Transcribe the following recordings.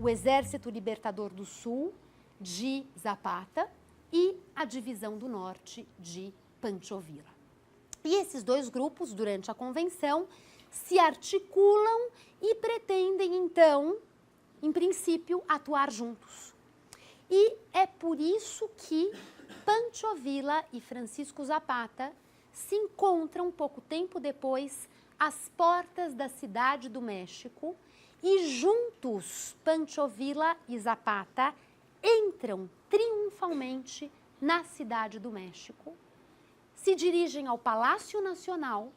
o Exército Libertador do Sul, de Zapata, e a Divisão do Norte, de Pancho Villa. E esses dois grupos, durante a convenção, se articulam e pretendem, então, em princípio, atuar juntos. E é por isso que Pancho Villa e Francisco Zapata se encontram pouco tempo depois às portas da Cidade do México e juntos Pancho Villa e Zapata entram triunfalmente na Cidade do México, se dirigem ao Palácio Nacional,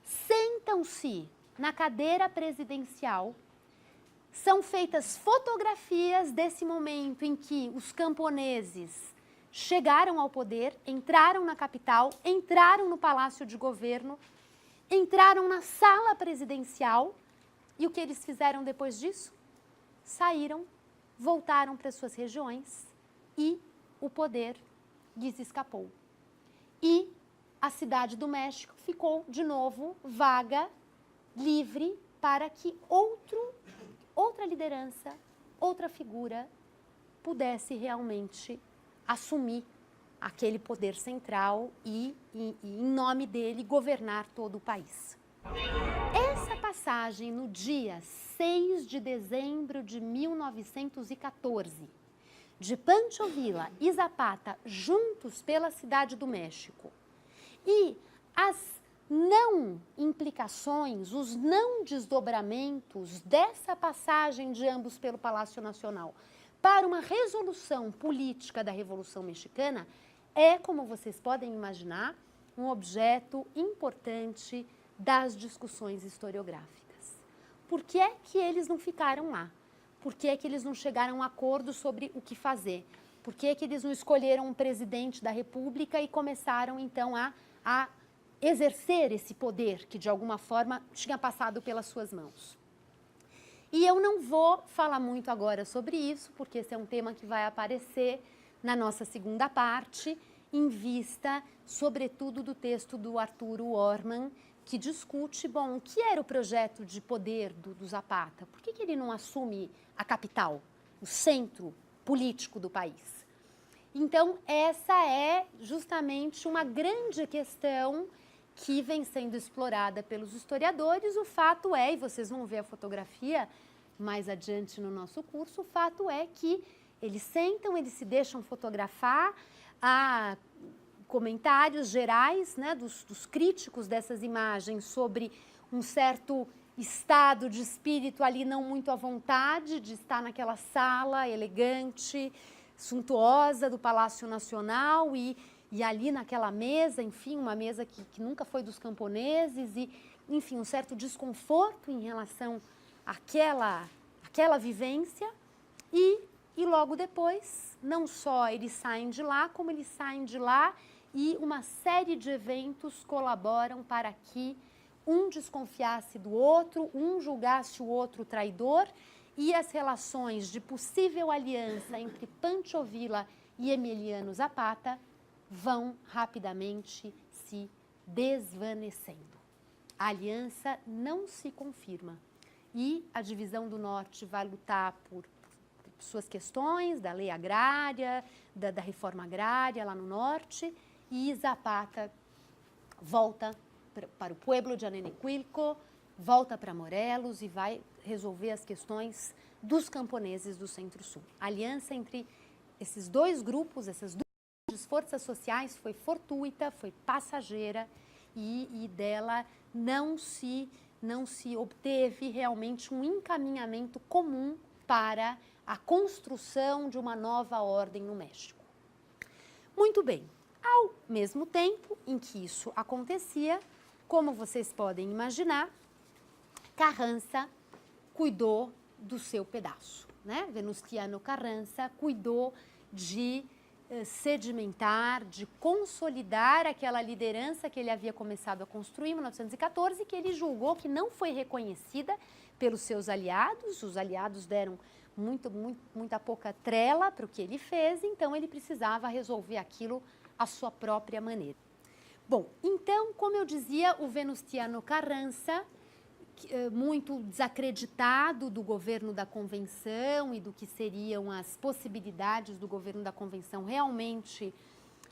sentam-se na cadeira presidencial, são feitas fotografias desse momento em que os camponeses chegaram ao poder, entraram na capital, entraram no Palácio de Governo, entraram na sala presidencial e o que eles fizeram depois disso? Saíram, voltaram para suas regiões e o poder lhes escapou. E a Cidade do México ficou, de novo, vaga, livre, para que outra liderança, outra figura, pudesse realmente assumir aquele poder central e em nome dele, governar todo o país. Essa passagem, no dia 6 de dezembro de 1914, de Pancho Villa e Zapata juntos pela Cidade do México, e as não implicações, os não desdobramentos dessa passagem de ambos pelo Palácio Nacional para uma resolução política da Revolução Mexicana é, como vocês podem imaginar, um objeto importante das discussões historiográficas. Por que é que eles não ficaram lá? Por que é que eles não chegaram a um acordo sobre o que fazer? Por que é que eles não escolheram um presidente da República e começaram, então, a exercer esse poder que, de alguma forma, tinha passado pelas suas mãos? E eu não vou falar muito agora sobre isso, porque esse é um tema que vai aparecer na nossa segunda parte, em vista, sobretudo, do texto do Arturo Orman, que discute, bom, o que era o projeto de poder do Zapata? Por que ele não assume a capital, o centro político do país? Então, essa é justamente uma grande questão que vem sendo explorada pelos historiadores. O fato é, e vocês vão ver a fotografia mais adiante no nosso curso, o fato é que eles sentam, eles se deixam fotografar, há comentários gerais, né, dos críticos dessas imagens sobre um certo estado de espírito ali não muito à vontade de estar naquela sala elegante, suntuosa do Palácio Nacional e ali naquela mesa, enfim, uma mesa que nunca foi dos camponeses e, enfim, um certo desconforto em relação àquela vivência e logo depois, não só eles saem de lá, como eles saem de lá e uma série de eventos colaboram para que um desconfiasse do outro, um julgasse o outro traidor e as relações de possível aliança entre Pancho Villa e Emiliano Zapata vão rapidamente se desvanecendo. A aliança não se confirma e a Divisão do Norte vai lutar por suas questões da lei agrária, da reforma agrária lá no norte, e Zapata volta para o pueblo de Anenecuilco, volta para Morelos e vai resolver as questões dos camponeses do Centro-Sul. A aliança entre esses dois grupos, essas duas forças sociais foi fortuita, foi passageira e dela não se obteve realmente um encaminhamento comum para a construção de uma nova ordem no México. Muito bem, ao mesmo tempo em que isso acontecia, como vocês podem imaginar, Carranza cuidou do seu pedaço, né? Venustiano Carranza cuidou de sedimentar, de consolidar aquela liderança que ele havia começado a construir em 1914, que ele julgou que não foi reconhecida pelos seus aliados. Os aliados deram muita pouca trela para o que ele fez, então ele precisava resolver aquilo à sua própria maneira. Bom, então, como eu dizia, o Venustiano Carranza muito desacreditado do governo da convenção e do que seriam as possibilidades do governo da convenção realmente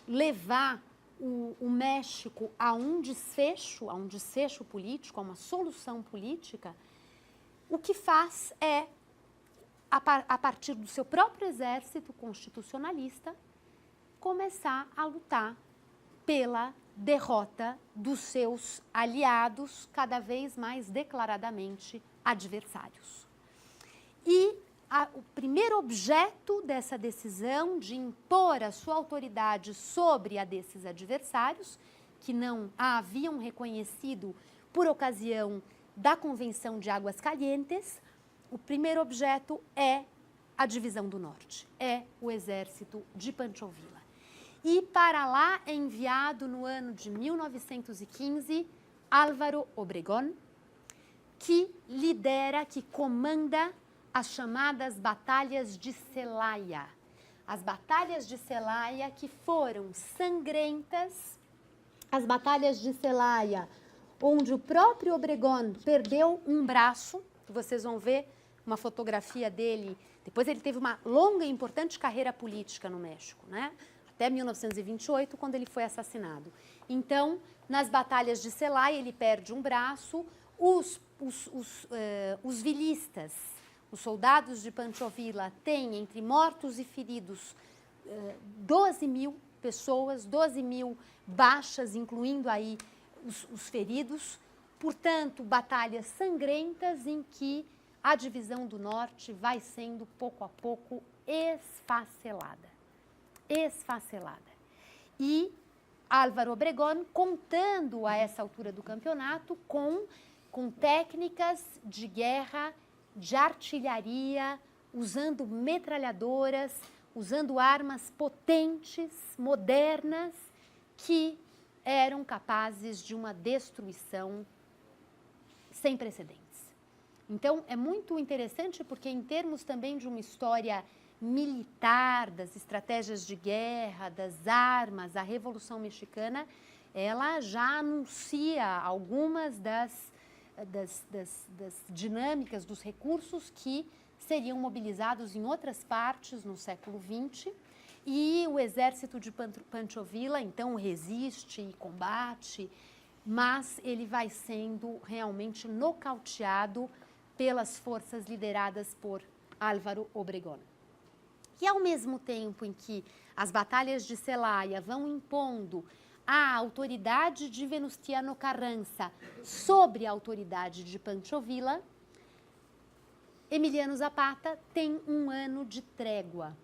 levar o México a um desfecho político, a uma solução política. O que faz é, a partir do seu próprio exército constitucionalista, começar a lutar pela derrota dos seus aliados, cada vez mais declaradamente adversários. E o primeiro objeto dessa decisão de impor a sua autoridade sobre a desses adversários, que não a haviam reconhecido por ocasião da Convenção de Águas Calientes, o primeiro objeto é a divisão do norte, é o exército de Pancho Villa. E para lá é enviado no ano de 1915 Álvaro Obregón, que lidera, que comanda as chamadas Batalhas de Celaya. As Batalhas de Celaya que foram sangrentas, as Batalhas de Celaya, onde o próprio Obregón perdeu um braço, que vocês vão ver uma fotografia dele. Depois ele teve uma longa e importante carreira política no México, né? Até 1928, quando ele foi assassinado. Então, nas batalhas de Celaya, ele perde um braço. Os vilistas, os soldados de Pancho Villa, têm entre mortos e feridos 12 mil pessoas, 12 mil baixas, incluindo aí os feridos. Portanto, batalhas sangrentas em que a divisão do norte vai sendo, pouco a pouco, esfacelada. E Álvaro Obregón, contando a essa altura do campeonato com técnicas de guerra, de artilharia, usando metralhadoras, usando armas potentes, modernas, que eram capazes de uma destruição sem precedentes. Então, é muito interessante porque, em termos também de uma história militar, das estratégias de guerra, das armas, a Revolução Mexicana, ela já anuncia algumas das dinâmicas, dos recursos que seriam mobilizados em outras partes no século XX, e o exército de Pancho Villa, então, resiste e combate, mas ele vai sendo realmente nocauteado pelas forças lideradas por Álvaro Obregón. E ao mesmo tempo em que as batalhas de Celaya vão impondo a autoridade de Venustiano Carranza sobre a autoridade de Pancho Villa, Emiliano Zapata tem um ano de trégua.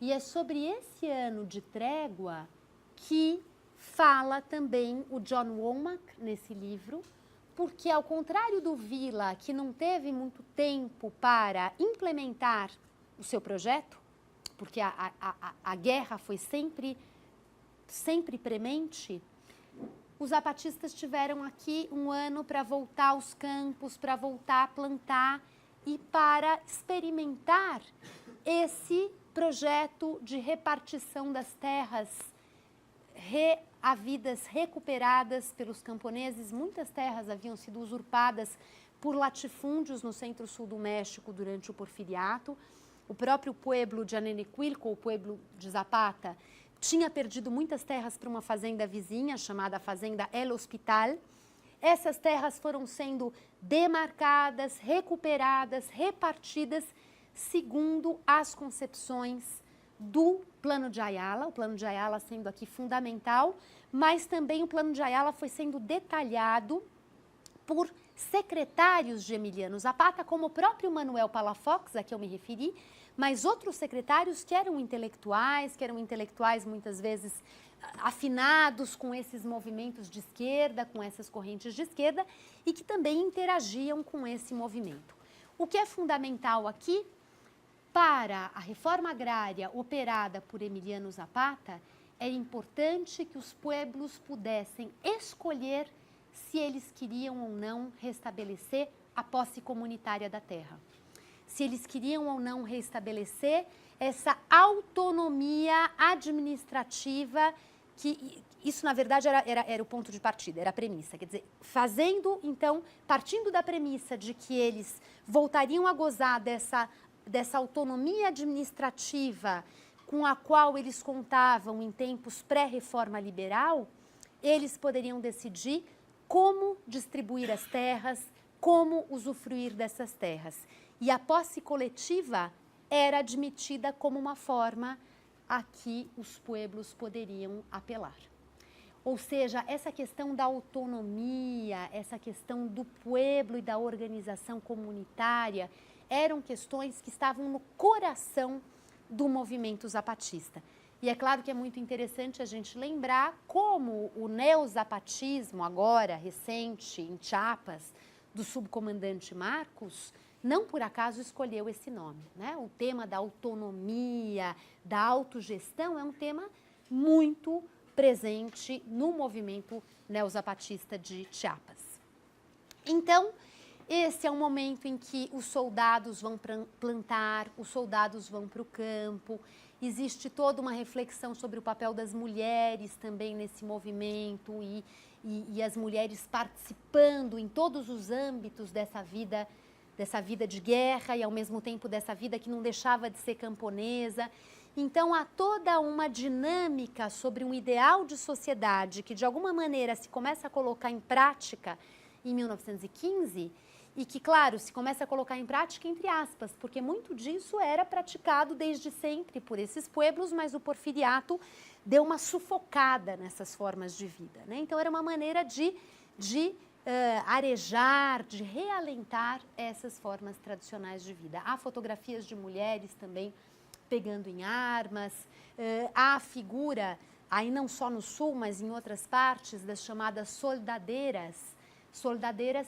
E é sobre esse ano de trégua que fala também o John Womack nesse livro, porque, ao contrário do Villa, que não teve muito tempo para implementar o seu projeto, porque a guerra foi sempre premente, os zapatistas tiveram aqui um ano para voltar aos campos, para voltar a plantar e para experimentar esse projeto de repartição das terras havidas recuperadas pelos camponeses. Muitas terras haviam sido usurpadas por latifúndios no centro-sul do México durante o Porfiriato. O próprio pueblo de Anenecuilco, o pueblo de Zapata, tinha perdido muitas terras para uma fazenda vizinha, chamada Fazenda El Hospital. Essas terras foram sendo demarcadas, recuperadas, repartidas, segundo as concepções do Plano de Ayala, o Plano de Ayala sendo aqui fundamental, mas também o Plano de Ayala foi sendo detalhado por secretários de Emiliano Zapata, como o próprio Manuel Palafox, a que eu me referi, mas outros secretários que eram intelectuais muitas vezes afinados com esses movimentos de esquerda, com essas correntes de esquerda, e que também interagiam com esse movimento. O que é fundamental aqui, para a reforma agrária operada por Emiliano Zapata, é importante que os pueblos pudessem escolher se eles queriam ou não restabelecer a posse comunitária da terra. Se eles queriam ou não restabelecer essa autonomia administrativa que isso, na verdade, era o ponto de partida, era a premissa. Quer dizer, partindo da premissa de que eles voltariam a gozar dessa autonomia administrativa com a qual eles contavam em tempos pré-reforma liberal, eles poderiam decidir como distribuir as terras, como usufruir dessas terras. E a posse coletiva era admitida como uma forma a que os pueblos poderiam apelar. Ou seja, essa questão da autonomia, essa questão do pueblo e da organização comunitária eram questões que estavam no coração do movimento zapatista. E é claro que é muito interessante a gente lembrar como o neozapatismo, agora recente, em Chiapas, do subcomandante Marcos, não por acaso escolheu esse nome, né? O tema da autonomia, da autogestão é um tema muito presente no movimento neozapatista de Chiapas. Então, esse é um momento em que os soldados vão plantar, os soldados vão para o campo, existe toda uma reflexão sobre o papel das mulheres também nesse movimento e as mulheres participando em todos os âmbitos dessa vida de guerra e, ao mesmo tempo, dessa vida que não deixava de ser camponesa. Então, há toda uma dinâmica sobre um ideal de sociedade que, de alguma maneira, se começa a colocar em prática em 1915 e que, claro, se começa a colocar em prática entre aspas, porque muito disso era praticado desde sempre por esses pueblos, mas o porfiriato deu uma sufocada nessas formas de vida, né? Então, era uma maneira de arejar, de realentar essas formas tradicionais de vida. Há fotografias de mulheres também pegando em armas, há a figura, aí não só no sul, mas em outras partes, das chamadas soldadeiras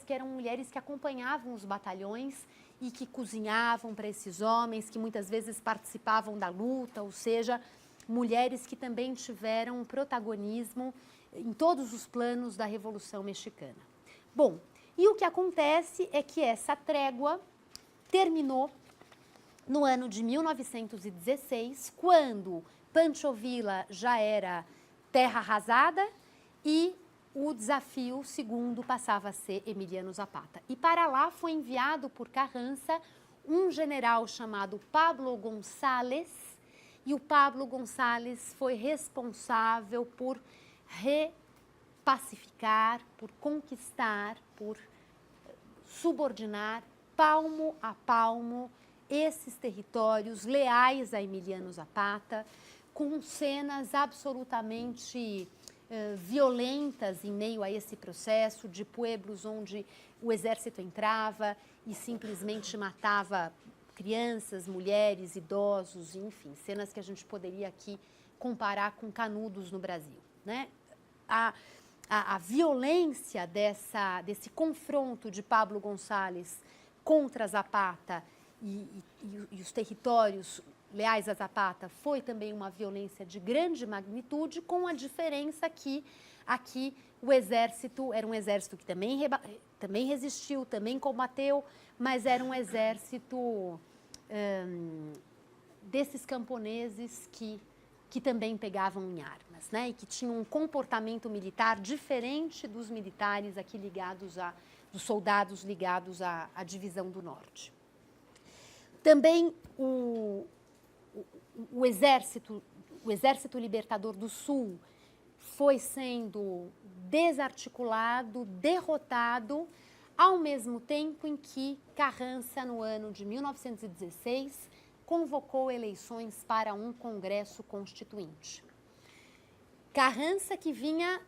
que eram mulheres que acompanhavam os batalhões e que cozinhavam para esses homens, que muitas vezes participavam da luta, ou seja, mulheres que também tiveram um protagonismo em todos os planos da Revolução Mexicana. Bom, e o que acontece é que essa trégua terminou no ano de 1916, quando Pancho Villa já era terra arrasada e o desafio segundo passava a ser Emiliano Zapata. E para lá foi enviado por Carranza um general chamado Pablo González, e o Pablo González foi responsável por repacificar, por conquistar, por subordinar palmo a palmo esses territórios leais a Emiliano Zapata, com cenas absolutamente violentas em meio a esse processo de pueblos onde o exército entrava e simplesmente matava crianças, mulheres, idosos, enfim, cenas que a gente poderia aqui comparar com Canudos no Brasil, né? A violência desse confronto de Pablo González contra Zapata e os territórios leais a Zapata foi também uma violência de grande magnitude, com a diferença que aqui o exército era um exército que também resistiu, também combateu, mas era um exército desses camponeses que também pegavam em armas, né? E que tinham um comportamento militar diferente dos militares aqui dos soldados ligados à divisão do norte. Também o exército libertador do Sul foi sendo desarticulado, derrotado, ao mesmo tempo em que Carranza, no ano de 1916, convocou eleições para um Congresso Constituinte. Carranza que vinha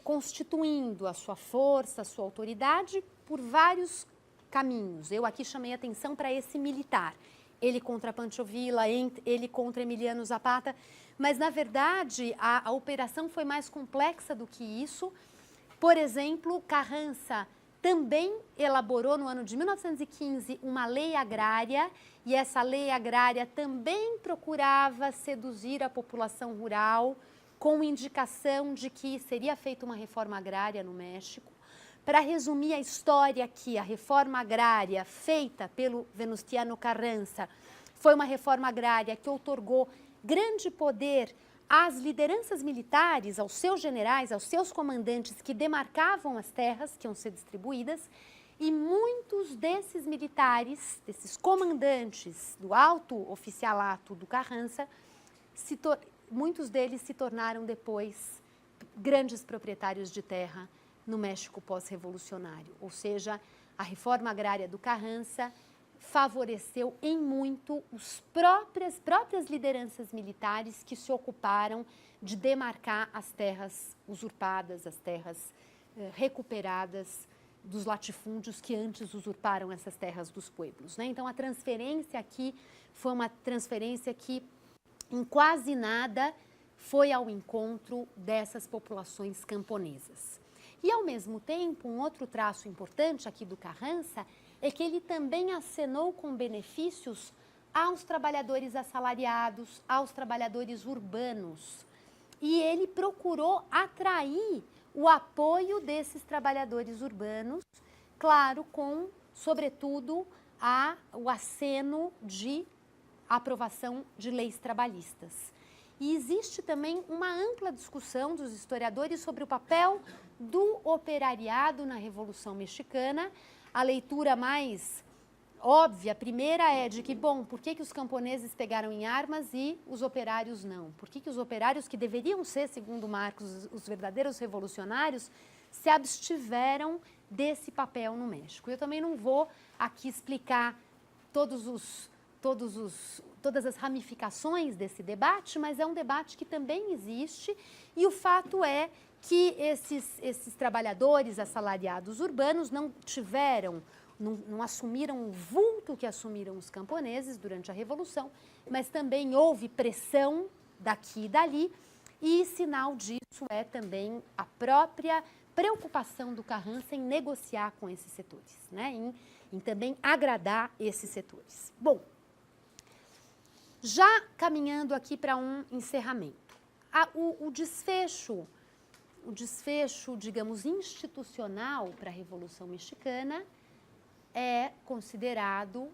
constituindo a sua força, a sua autoridade por vários caminhos. Eu aqui chamei atenção para esse militar. Ele contra Pancho Villa, ele contra Emiliano Zapata, mas, na verdade, a operação foi mais complexa do que isso. Por exemplo, Carranza também elaborou, no ano de 1915, uma lei agrária, e essa lei agrária também procurava seduzir a população rural, com indicação de que seria feita uma reforma agrária no México. Para resumir a história aqui, a reforma agrária feita pelo Venustiano Carranza foi uma reforma agrária que outorgou grande poder às lideranças militares, aos seus generais, aos seus comandantes que demarcavam as terras que iam ser distribuídas, e muitos desses militares, desses comandantes do alto oficialato do Carrança, muitos deles se tornaram depois grandes proprietários de terra no México pós-revolucionário. Ou seja, a reforma agrária do Carrança favoreceu em muito as próprias lideranças militares que se ocuparam de demarcar as terras usurpadas, as terras recuperadas dos latifúndios que antes usurparam essas terras dos pueblos, né? Então, a transferência aqui foi uma transferência que, em quase nada, foi ao encontro dessas populações camponesas. E, ao mesmo tempo, um outro traço importante aqui do Carrança é que ele também acenou com benefícios aos trabalhadores assalariados, aos trabalhadores urbanos. E ele procurou atrair o apoio desses trabalhadores urbanos, claro, com, sobretudo, o aceno de aprovação de leis trabalhistas. E existe também uma ampla discussão dos historiadores sobre o papel do operariado na Revolução Mexicana. A leitura mais óbvia, a primeira é de que, bom, por que os camponeses pegaram em armas e os operários não? Por que os operários, que deveriam ser, segundo Marcos, os verdadeiros revolucionários, se abstiveram desse papel no México? Eu também não vou aqui explicar todas as ramificações desse debate, mas é um debate que também existe, e o fato é que esses trabalhadores assalariados urbanos não assumiram o vulto que assumiram os camponeses durante a Revolução, mas também houve pressão daqui e dali, e sinal disso é também a própria preocupação do Carrança em negociar com esses setores, né? Em também agradar esses setores. Bom, já caminhando aqui para um encerramento, o desfecho, digamos, institucional para a Revolução Mexicana é considerado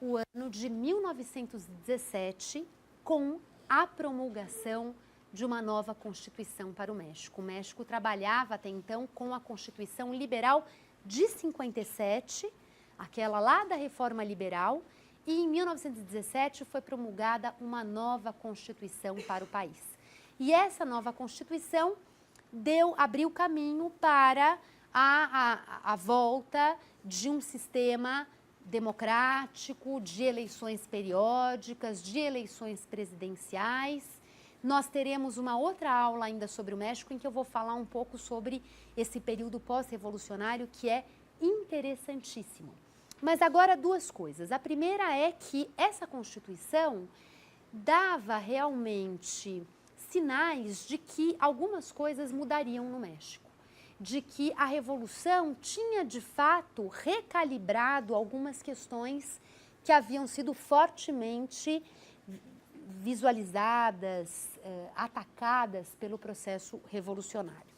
o ano de 1917, com a promulgação de uma nova Constituição para o México. O México trabalhava até então com a Constituição Liberal de 57, aquela lá da Reforma Liberal, e em 1917 foi promulgada uma nova Constituição para o país. E essa nova Constituição abriu caminho para a volta de um sistema democrático, de eleições periódicas, de eleições presidenciais. Nós teremos uma outra aula ainda sobre o México, em que eu vou falar um pouco sobre esse período pós-revolucionário, que é interessantíssimo. Mas agora duas coisas. A primeira é que essa Constituição dava realmente sinais de que algumas coisas mudariam no México, de que a Revolução tinha, de fato, recalibrado algumas questões que haviam sido fortemente visualizadas, atacadas pelo processo revolucionário.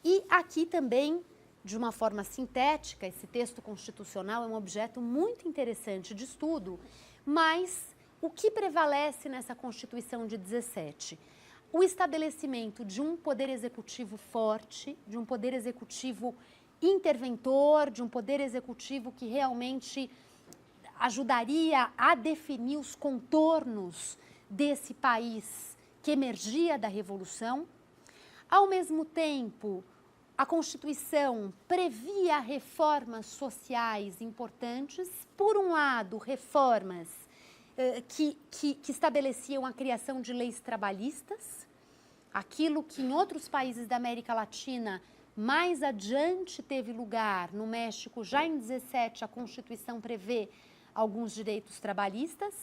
E aqui também, de uma forma sintética, esse texto constitucional é um objeto muito interessante de estudo, mas o que prevalece nessa Constituição de 17? O estabelecimento de um poder executivo forte, de um poder executivo interventor, de um poder executivo que realmente ajudaria a definir os contornos desse país que emergia da Revolução. Ao mesmo tempo, a Constituição previa reformas sociais importantes, por um lado, reformas que estabeleciam a criação de leis trabalhistas, aquilo que em outros países da América Latina mais adiante teve lugar. No México, já em 17, a Constituição prevê alguns direitos trabalhistas,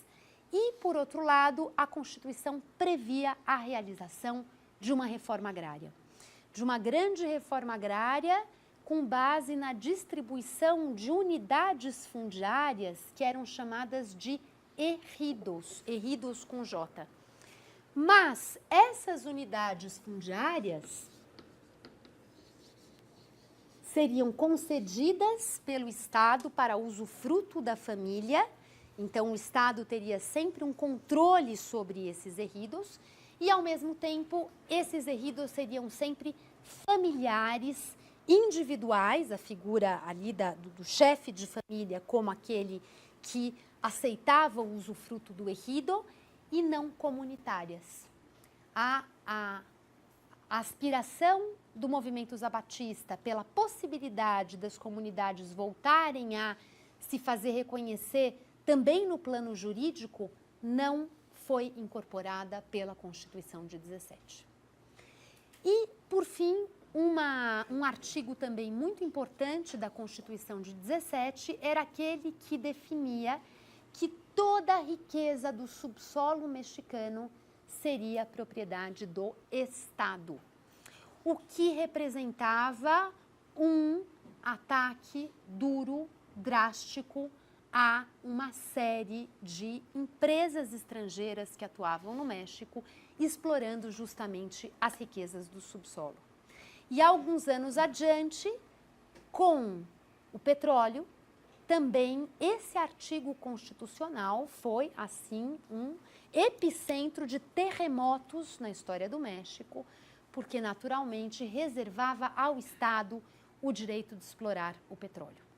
e, por outro lado, a Constituição previa a realização de uma reforma agrária, de uma grande reforma agrária com base na distribuição de unidades fundiárias que eram chamadas de ejidos com J. Mas essas unidades fundiárias seriam concedidas pelo Estado para usufruto da família, então o Estado teria sempre um controle sobre esses ejidos, e, ao mesmo tempo, esses ejidos seriam sempre familiares, individuais, a figura ali do chefe de família como aquele que aceitava o usufruto do ejido, e não comunitárias. A aspiração do movimento zabatista pela possibilidade das comunidades voltarem a se fazer reconhecer também no plano jurídico não foi incorporada pela Constituição de 17. E, por fim, um artigo também muito importante da Constituição de 17 era aquele que definia que toda a riqueza do subsolo mexicano seria propriedade do Estado, o que representava um ataque duro, drástico, a uma série de empresas estrangeiras que atuavam no México, explorando justamente as riquezas do subsolo. E alguns anos adiante, com o petróleo, também esse artigo constitucional foi, assim, um epicentro de terremotos na história do México, porque naturalmente reservava ao Estado o direito de explorar o petróleo.